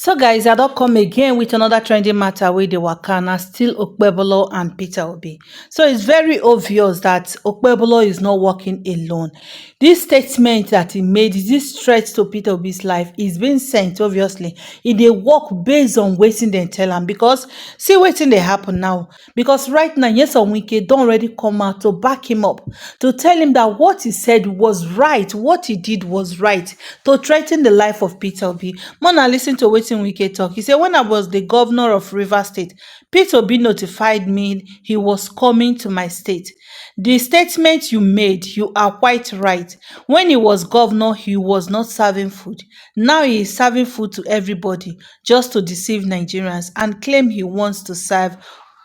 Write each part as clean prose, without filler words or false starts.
So guys, I don't come again with another trending matter with the Wakana, still Okpebholo and Peter Obi. So it's very obvious that Okpebholo is not working alone. This statement that he made, this threat to Peter Obi's life is being sent, obviously. They work based on waiting they tell him because see waiting they happen now. Because right now, yes, on Wike don't already come out to back him up, to tell him that what he said was right, what he did was right, to threaten the life of Peter Obi. Mona, listen to wetin Wike talk. He said, when I was the governor of Rivers State, Peter Obi notified me he was coming to my state. The statement you made, you are quite right. When he was governor, he was not serving food. Now he is serving food to everybody just to deceive Nigerians and claim he wants to serve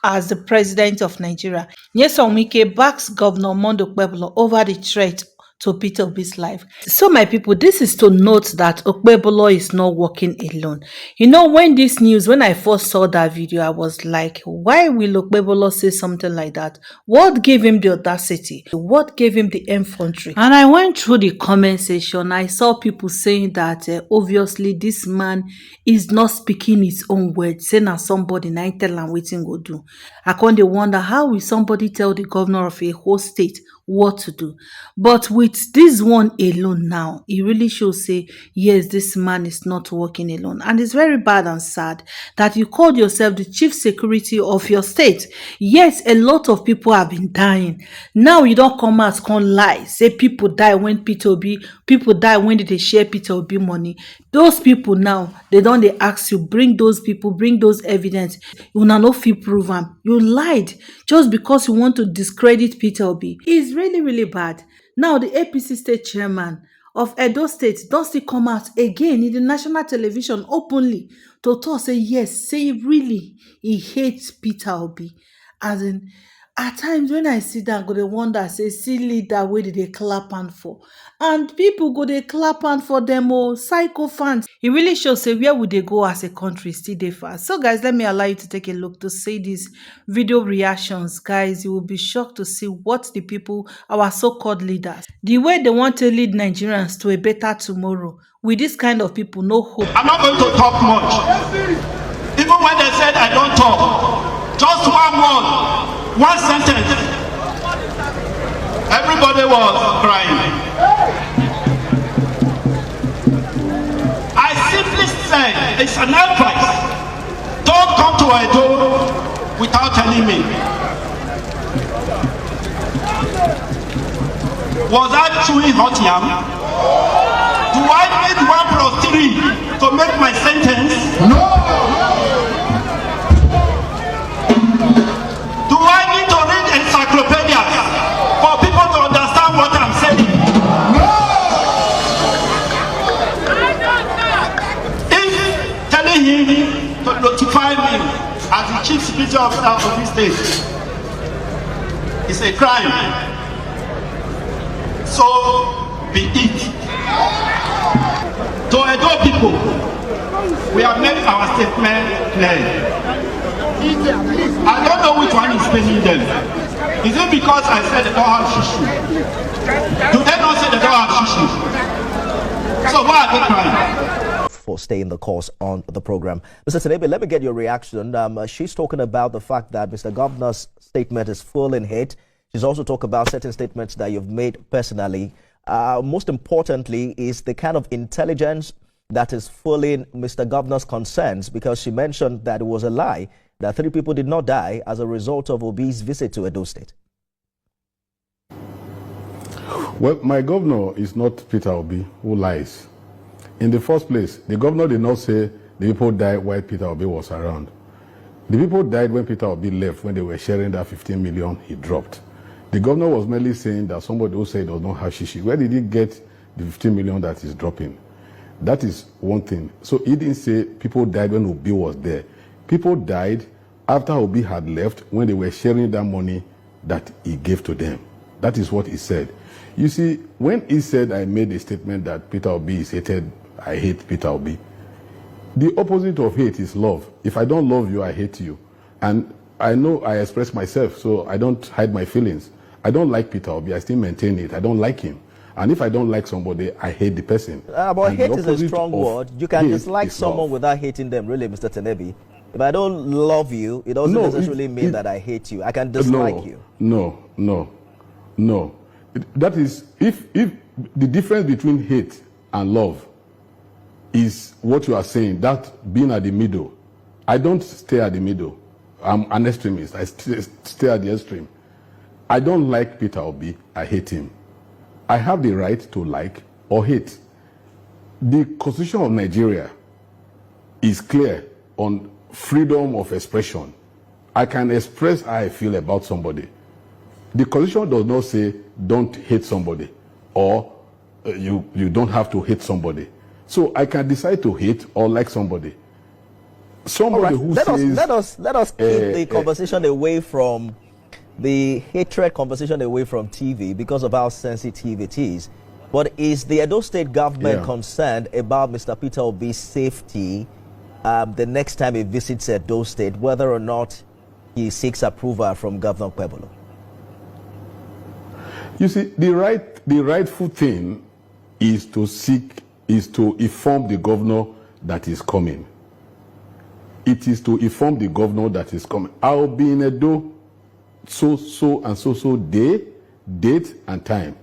as the president of Nigeria. Nyesom Wike backs Governor Mondo Okpebholo over the threat to Peter Obi's life. So my people, this is to note that Okpebholo is not working alone. When I first saw that video, I was like, why will Okpebholo say something like that? What gave him the audacity? What gave him the infantry? And I went through the comment section. I saw people saying that obviously this man is not speaking his own words, saying as somebody na tell am wetin go do. I can't wonder how will somebody tell the governor of a whole state what to do. But with this one alone now, it really shows say yes, this man is not working alone. And it's very bad and sad that you called yourself the chief security of your state. Yes, a lot of people have been dying. Now you don't come out come lie, say people die when people die when they share Peter Obi money. Those people now, they ask you, bring those people, bring those evidence. You now no fit prove them. You lied just because you want to discredit Peter Obi. It's really, really bad. Now the APC state chairman of Edo State does still come out again in the national television openly to talk, say yes, say really he hates Peter Obi. As in, at times when I sit down, go dey wonder, say see leader wey dey clap hand for, and people go dey clap hand for them psycho fans. It really shows say where would they go as a country still dey far. So guys, let me allow you to take a look to see these video reactions. Guys, you will be shocked to see what the people, our so-called leaders, the way they want to lead Nigerians to a better tomorrow. With this kind of people, no hope. I'm not going to talk much. Even when they said I don't talk, just one word, one sentence, everybody was crying. I simply said, it's an advice. Don't come to Edo without telling me. Was I chewing hot yam? Do I need 1 + 3 to make my sentence? No! Do I need to read encyclopedias for people to understand what I'm saying? No! If telling him to notify me as the chief security officer of this state is a crime, so be it. To Edo people, we have made our statement clear. I don't know which one is paying them. Is it because I said they don't have shishu? Do they not say they don't have shishu? So why are they crying? For staying the course on the program. Mr. Tenebe, let me get your reaction. She's talking about the fact that Mr. Governor's statement is full in hate. She's also talked about certain statements that you've made personally. Most importantly is the kind of intelligence that is fooling Mr. Governor's concerns, because she mentioned that it was a lie, that 3 people did not die as a result of Obi's visit to Edo State. Well, my governor is not Peter Obi, who lies. In the first place, the governor did not say the people died while Peter Obi was around. The people died when Peter Obi left, when they were sharing that 15 million he dropped. The governor was merely saying that somebody who said does not have shishi. Where did he get the 15 million that he's dropping? That is one thing. So he didn't say people died when Obi was there. People died after Obi had left, when they were sharing that money that he gave to them. That is what he said. You see, when he said I made a statement that Peter Obi is hated, I hate Peter Obi. The opposite of hate is love. If I don't love you, I hate you. And I know I express myself, so I don't hide my feelings. I don't like Peter Obi. I still maintain it. I don't like him. And if I don't like somebody, I hate the person. But And the hate is a opposite strong of word. You can hate dislike is someone love. without hating them, really, Mr. Tenebi. If I don't love you, it doesn't necessarily mean that I hate you. I can dislike you. No. That is, if the difference between hate and love is what you are saying, that being at the middle. I don't stay at the middle. I'm an extremist. I stay at the extreme. I don't like Peter Obi. I hate him. I have the right to like or hate. The Constitution of Nigeria is clear on freedom of expression. I can express how I feel about somebody. The Constitution does not say don't hate somebody or you don't have to hate somebody. So I can decide to hate or like somebody. Somebody who says... Let us keep the conversation away from the hatred conversation away from TV because of how sensitive it is. But is the Edo State government concerned about Mr. Peter Obi's safety the next time he visits Edo State, whether or not he seeks approval from Governor Okpebholo? You see, the rightful thing is to inform the governor that is coming. It is to inform the governor that is coming. I will be in Edo so day, date, and time.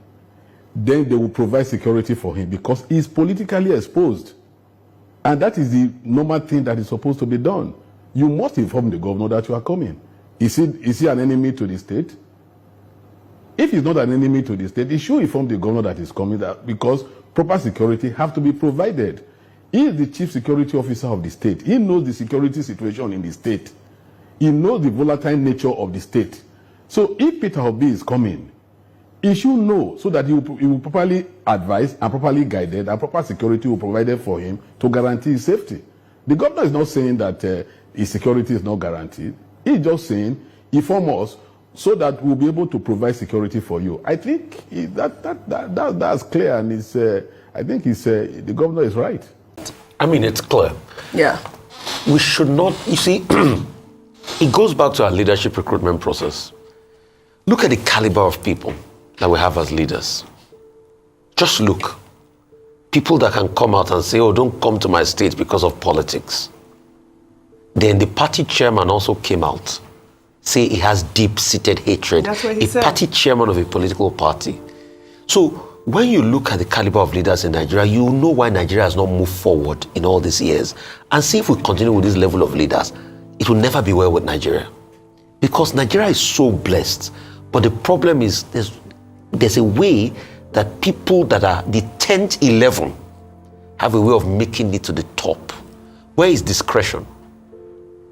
Then they will provide security for him because he's politically exposed. And that is the normal thing that is supposed to be done. You must inform the governor that you are coming. Is he an enemy to the state? If he's not an enemy to the state, he should inform the governor that he's coming because proper security have to be provided. He is the chief security officer of the state. He knows the security situation in the state. He knows the volatile nature of the state. So if Peter Obi is coming, he should know so that he will properly advise and properly guided and proper security will be provided for him to guarantee his safety. The governor is not saying that his security is not guaranteed. He's just saying, inform us so that we'll be able to provide security for you. I think that's clear, and I think the governor is right. I mean, it's clear. Yeah. We should not, you see, it goes back to our leadership recruitment process. Look at the caliber of people that we have as leaders. Just look. People that can come out and say, oh, don't come to my state because of politics. Then the party chairman also came out, say he has deep-seated hatred. That's what he said. Party chairman of a political party. So when you look at the caliber of leaders in Nigeria, you know why Nigeria has not moved forward in all these years. And see, if we continue with this level of leaders, it will never be well with Nigeria. Because Nigeria is so blessed. But the problem is there's a way that people that are the 10th, 11 have a way of making it to the top. Where is discretion?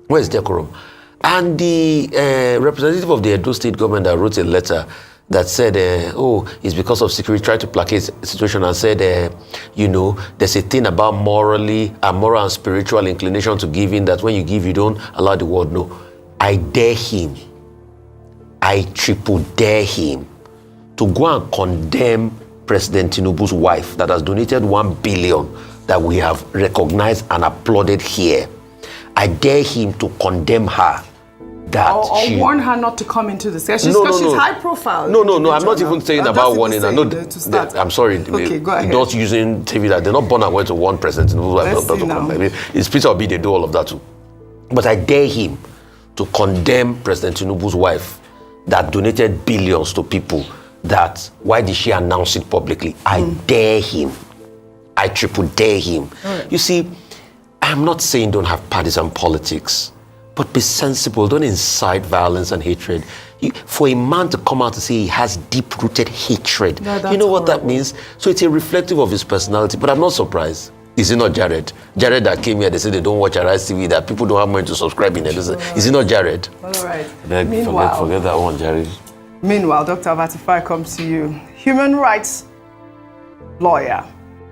Where is decorum? And the representative of the Edo State government that wrote a letter that said, it's because of security, tried to placate the situation and said, there's a thing about moral and spiritual inclination to giving that when you give, you don't allow the world know. I dare him, I triple dare him to go and condemn President Tinubu's wife that has donated 1 billion that we have recognized and applauded here. I dare him to condemn her. Or warn her not to come into the session because she's high profile. No, I'm not even saying about warning her. No, I'm sorry. Okay, go ahead. Not using TV that they're not born and went to one president. It's Peter Obi, they do all of that too. But I dare him to condemn President Tinubu's wife that donated billions to people. That why did she announce it publicly? I dare him. I triple dare him. Right. You see, I'm not saying don't have partisan politics. But be sensible, don't incite violence and hatred. For a man to come out and say he has deep-rooted hatred, you know what that means? So it's a reflective of his personality, but I'm not surprised. Is it not Jared? Jared that came here, they say they don't watch Arise TV, that people don't have money to subscribe in it. Is it not Jared? All right. Forget that one, Jared. Meanwhile, Dr. Abatifai comes to you. Human rights lawyer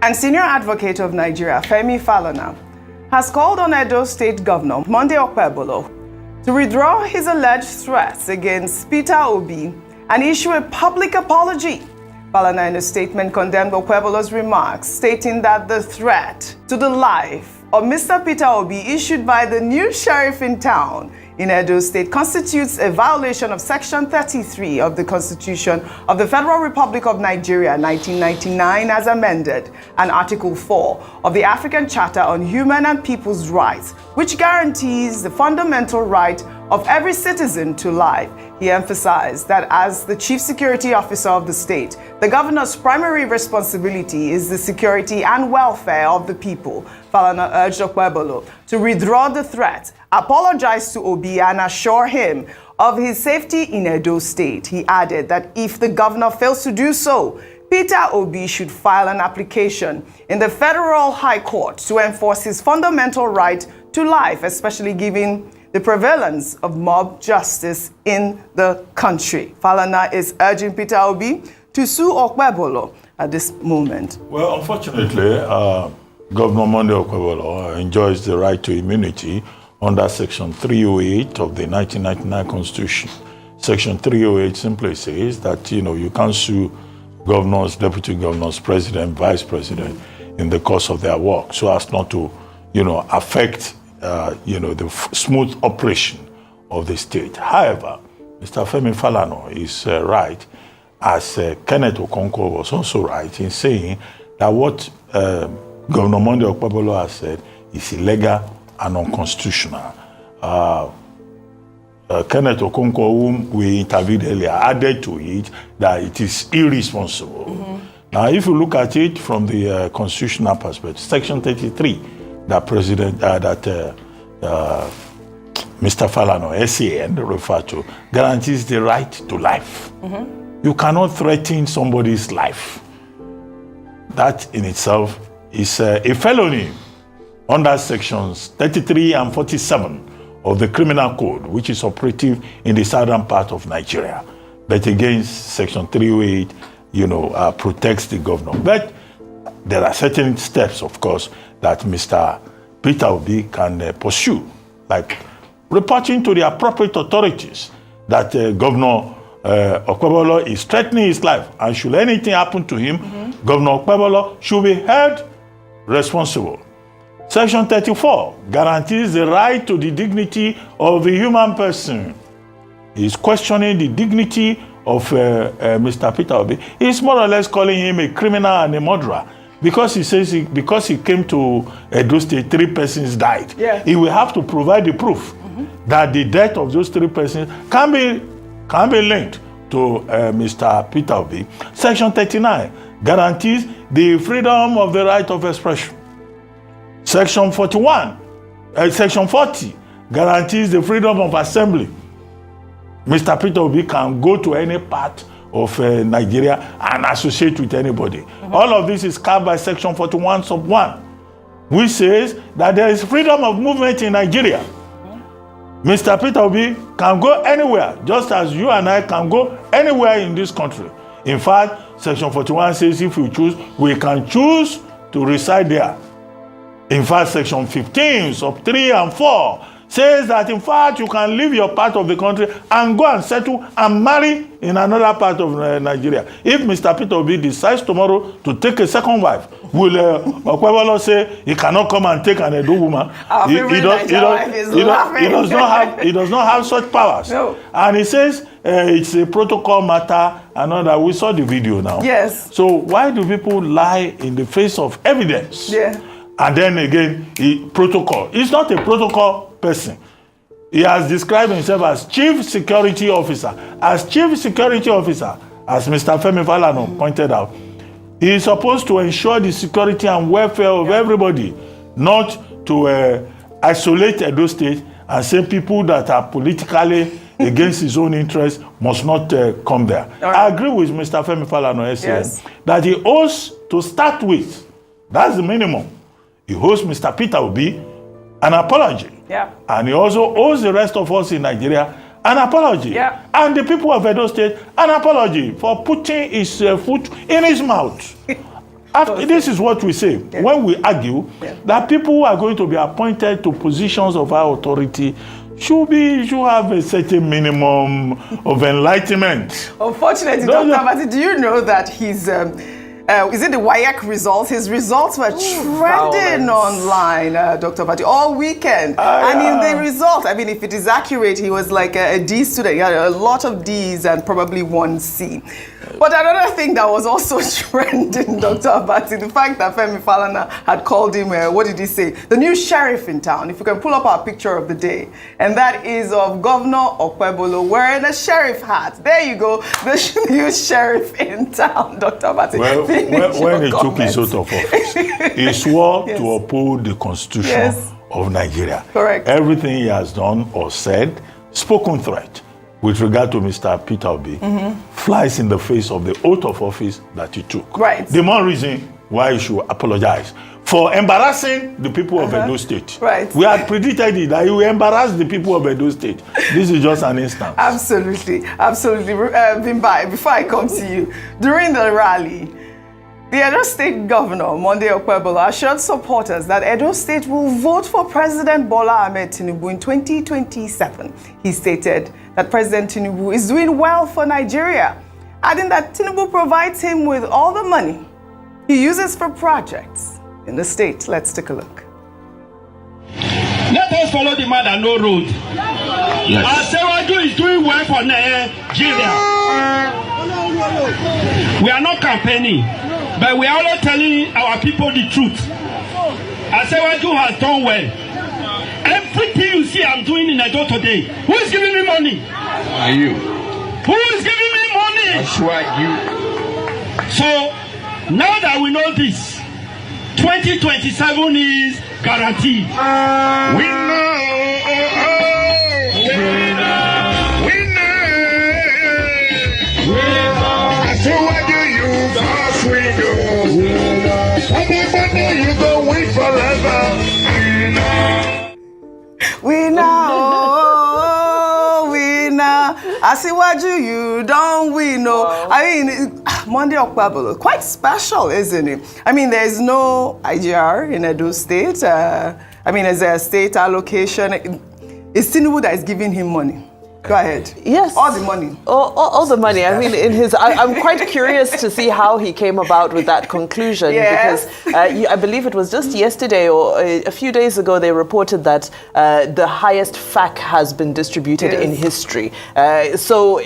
and senior advocate of Nigeria, Femi Falana, has called on Edo State Governor Monday Okpebholo to withdraw his alleged threats against Peter Obi and issue a public apology. Falana, in a statement, condemned Okpebholo's remarks, stating that the threat to the life of Mr. Peter Obi issued by the new sheriff in town in Edo State constitutes a violation of Section 33 of the Constitution of the Federal Republic of Nigeria, 1999, as amended, and Article 4 of the African Charter on Human and People's Rights, which guarantees the fundamental right of every citizen to life. He emphasized that as the Chief Security Officer of the state, the governor's primary responsibility is the security and welfare of the people. Falana urged Okpebholo to withdraw the threat, apologize to Obi, and assure him of his safety in Edo State. He added that if the governor fails to do so, Peter Obi should file an application in the Federal High Court to enforce his fundamental right to life, especially given the prevalence of mob justice in the country. Falana is urging Peter Obi to sue Okpebholo at this moment. Well, unfortunately, Governor Monday Okpebholo enjoys the right to immunity under Section 308 of the 1999 Constitution. Section 308 simply says that, you can't sue governors, deputy governors, president, vice president in the course of their work so as not to, affect the smooth operation of the state. However, Mr. Femi Falana is right, as Kenneth Okonkwo was also right in saying that what Governor Monday Okpebholo has said is illegal and unconstitutional. Kenneth Okonkwo, whom we interviewed earlier, added to it that it is irresponsible. Now, if you look at it from the constitutional perspective, Section 33, that Mr. Falana, SAN, referred to, guarantees the right to life. You cannot threaten somebody's life. That in itself is a felony under Sections 33 and 47 of the Criminal Code, which is operative in the southern part of Nigeria. But against Section 308, protects the governor. But there are certain steps, of course, that Mr. Peter Obi can pursue, like reporting to the appropriate authorities that Governor Okpebholo is threatening his life, and should anything happen to him, Governor Okpebholo should be held responsible. Section 34 guarantees the right to the dignity of the human person. He's questioning the dignity of Mr. Peter Obi. He's more or less calling him a criminal and a murderer, because he says because he came to Edo State, 3 persons died. Yeah. He will have to provide the proof that the death of those 3 persons can be linked to Mr. Peter Obi. Section 39 guarantees the freedom of the right of expression. Section 40 guarantees the freedom of assembly. Mr. Peter Obi can go to any part of Nigeria and associate with anybody. All of this is covered by Section 41 sub 1, which says that there is freedom of movement in Nigeria. Mr. Peter Obi can go anywhere, just as you and I can go anywhere in this country. In fact, Section 41 says if we choose, we can choose to reside there. In fact, Section 15 sub 3 and 4 says that, in fact, you can leave your part of the country and go and settle and marry in another part of Nigeria. If Mr. Peter Obi decides tomorrow to take a second wife, will Okpebholo say he cannot come and take an Edo woman? He does not have such powers. No. And he says it's a protocol matter and all that. We saw the video now. Yes. So why do people lie in the face of evidence? Yeah. And then again, protocol. He's not a protocol person. He has described himself as Chief Security Officer. As Chief Security Officer, as Mr. Femi Falana pointed out, he is supposed to ensure the security and welfare of everybody, not to isolate Edo State and say people that are politically against his own interests must not come there. Right. I agree with Mr. Femi Falana that he owes, to start with, that's the minimum, he owes Mr. Peter Obi an apology. Yeah. And he also owes the rest of us in Nigeria an apology. Yeah. And the people of Edo State an apology for putting his foot in his mouth. This is what we say when we argue that people who are going to be appointed to positions of high authority should have a certain minimum of enlightenment. Unfortunately, Dr. Mati, do you know that his is it the Wike results? His results were trending online, Dr. Bati, all weekend. And in the result, I mean, if it is accurate, he was like a D student. He had a lot of Ds and probably one C. But another thing that was also trending, Dr. Abati, the fact that Femi Falana had called him, what did he say? The new sheriff in town. If you can pull up our picture of the day. And that is of Governor Okpebholo wearing a sheriff hat. There you go, the new sheriff in town, Dr. Abati. Well, when he took his oath of office, he swore to uphold the Constitution of Nigeria. Correct. Everything he has done or said, spoken threat, with regard to Mr. Peter Obi, flies in the face of the oath of office that he took. Right. The more reason why he should apologize for embarrassing the people of Edo State. Right. We had predicted it, that he will embarrass the people of Edo State. This is just an instance. Absolutely, absolutely. Bimbai, before I come to you, during the rally, the Edo State Governor, Monday Okpebholo, assured supporters that Edo State will vote for President Bola Ahmed Tinubu in 2027. He stated that President Tinubu is doing well for Nigeria, adding that Tinubu provides him with all the money he uses for projects in the state. Let's take a look. Let us follow the man that no road. Yes. Asewaju is doing well for Nigeria. We are not campaigning, but we are always telling our people the truth. Asewaju has done well. Everything you see I'm doing in Edo today, who is giving me money? Are you? Who is giving me money? That's right, you. So, now that we know this, 2027 is guaranteed. We know. I say, what do you pass window? Everybody, you go wait forever. We know. Asiwaju, you don't we know. Wow. I mean, Monday Okpebholo, quite special, isn't it? I mean, there's no IGR in Edo State. I mean, there's a state allocation. It's Tinubu that is giving him money. Go ahead. Yes. All the money. All the money. I mean, I'm quite curious to see how he came about with that conclusion. Yes. Because I believe it was just yesterday or a few days ago they reported that the highest FAC has been distributed in history. So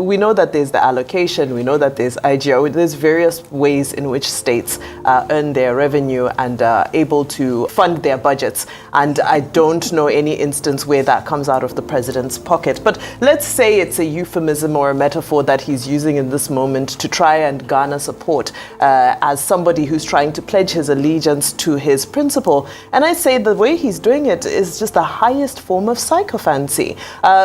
we know that there's the allocation, we know that there's IGR, there's various ways in which states earn their revenue and are able to fund their budgets. And I don't know any instance where that comes out of the president's pocket. But let's say it's a euphemism or a metaphor that he's using in this moment to try and garner support as somebody who's trying to pledge his allegiance to his principle. And I say the way he's doing it is just the highest form of sycophancy,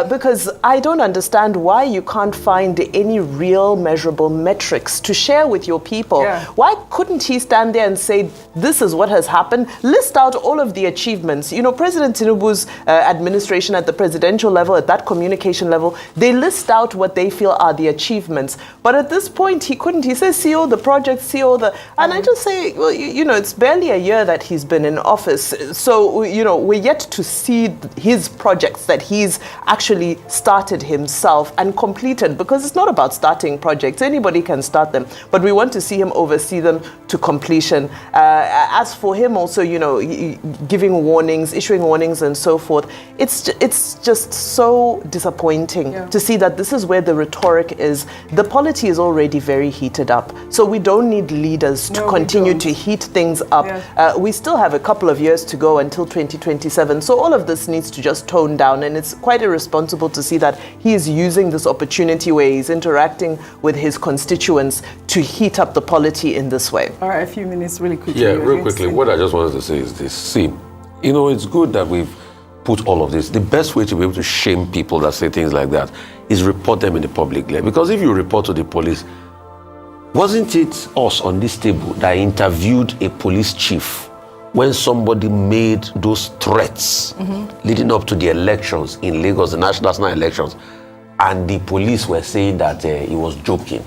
because I don't understand why you can't find any real measurable metrics to share with your people. Yeah. Why couldn't he stand there and say, this is what has happened, list out all of the achievements? You know, President Tinubu's administration at the presidential level, at that communication level, they list out what they feel are the achievements. But at this point, he couldn't. He says, see all the projects, see all the... And I just say, well, you know, it's barely a year that he's been in office. So, you know, we're yet to see his projects that he's actually started himself and completed, because it's not about starting projects. Anybody can start them. But we want to see him oversee them to completion. As for him also, you know, giving warnings, issuing warnings and so forth, it's just so disappointing to see that this is where the rhetoric is. The polity is already very heated up. So we don't need leaders to continue to heat things up. Yeah. We still have a couple of years to go until 2027. So all of this needs to just tone down. And it's quite irresponsible to see that he is using this opportunity where he's interacting with his constituents to heat up the polity in this way. All right, a few minutes really quickly. Yeah, real quickly. What I just wanted to say is this. See, you know, it's good that we've put all of this. The best way to be able to shame people that say things like that is report them in the public glare. Because if you report to the police, wasn't it us on this table that interviewed a police chief when somebody made those threats leading up to the elections in Lagos, the national elections, and the police were saying that he was joking?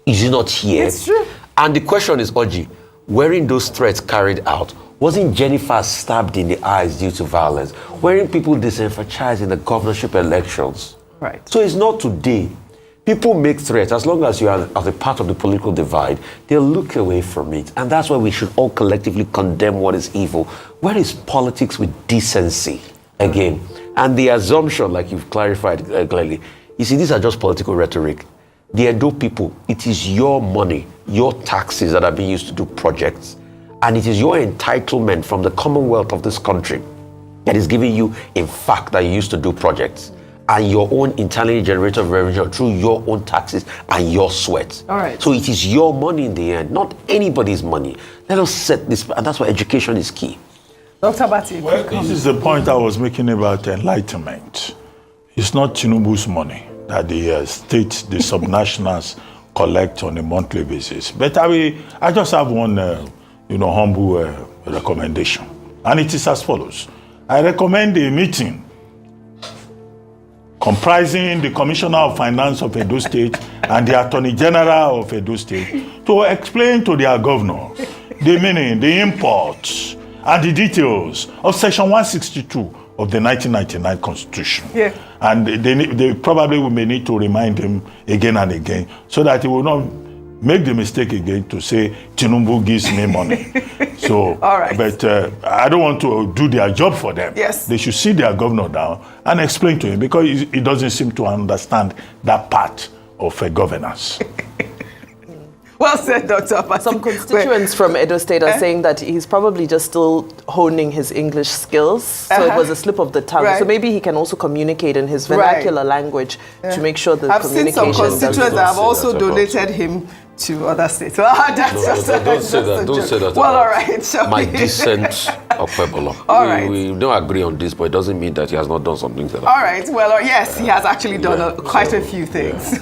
Is he not here? It's true. And the question is, Oji, wearing those threats carried out, wasn't Jennifer stabbed in the eyes due to violence? Weren't people disenfranchised in the governorship elections? Right. So it's not today. People make threats. As long as you are as a part of the political divide, they'll look away from it. And that's why we should all collectively condemn what is evil. Where is politics with decency again? And the assumption, like you've clarified clearly, you see, these are just political rhetoric. The Edo people, it is your money, your taxes that are being used to do projects. And it is your entitlement from the Commonwealth of this country that is giving you, in fact, that you used to do projects. And your own internally generated revenue through your own taxes and your sweat. All right. So it is your money in the end, not anybody's money. Let us set this, and that's why education is key. Dr. Bati, Well, this is the point I was making about enlightenment. It's not Tinubu's money that the state, the subnationals collect on a monthly basis. But I just have one, humble recommendation. And it is as follows. I recommend a meeting comprising the Commissioner of Finance of Edo State and the Attorney General of Edo State to explain to their governor the meaning, the import, and the details of Section 162 of the 1999 Constitution. Yeah. And they probably may need to remind him again and again so that he will not make the mistake again to say, Tinubu gives me money. So, all right. But I don't want to do their job for them. Yes. They should sit their governor down and explain to him because he doesn't seem to understand that part of governance. Well said, Dr. Bati. Some constituents from Edo State are saying that he's probably just still honing his English skills. So it was a slip of the tongue. Right. So maybe he can also communicate in his vernacular language to make sure the I've seen some communication constituents that have also that, donated him to other states. That's just Don't say that. Don't say that. Well, all right. Shall My we? decent Okpebholo. All right. We don't agree on this, but it doesn't mean that he has not done something. All right. Well, yes, he has actually done quite a few things.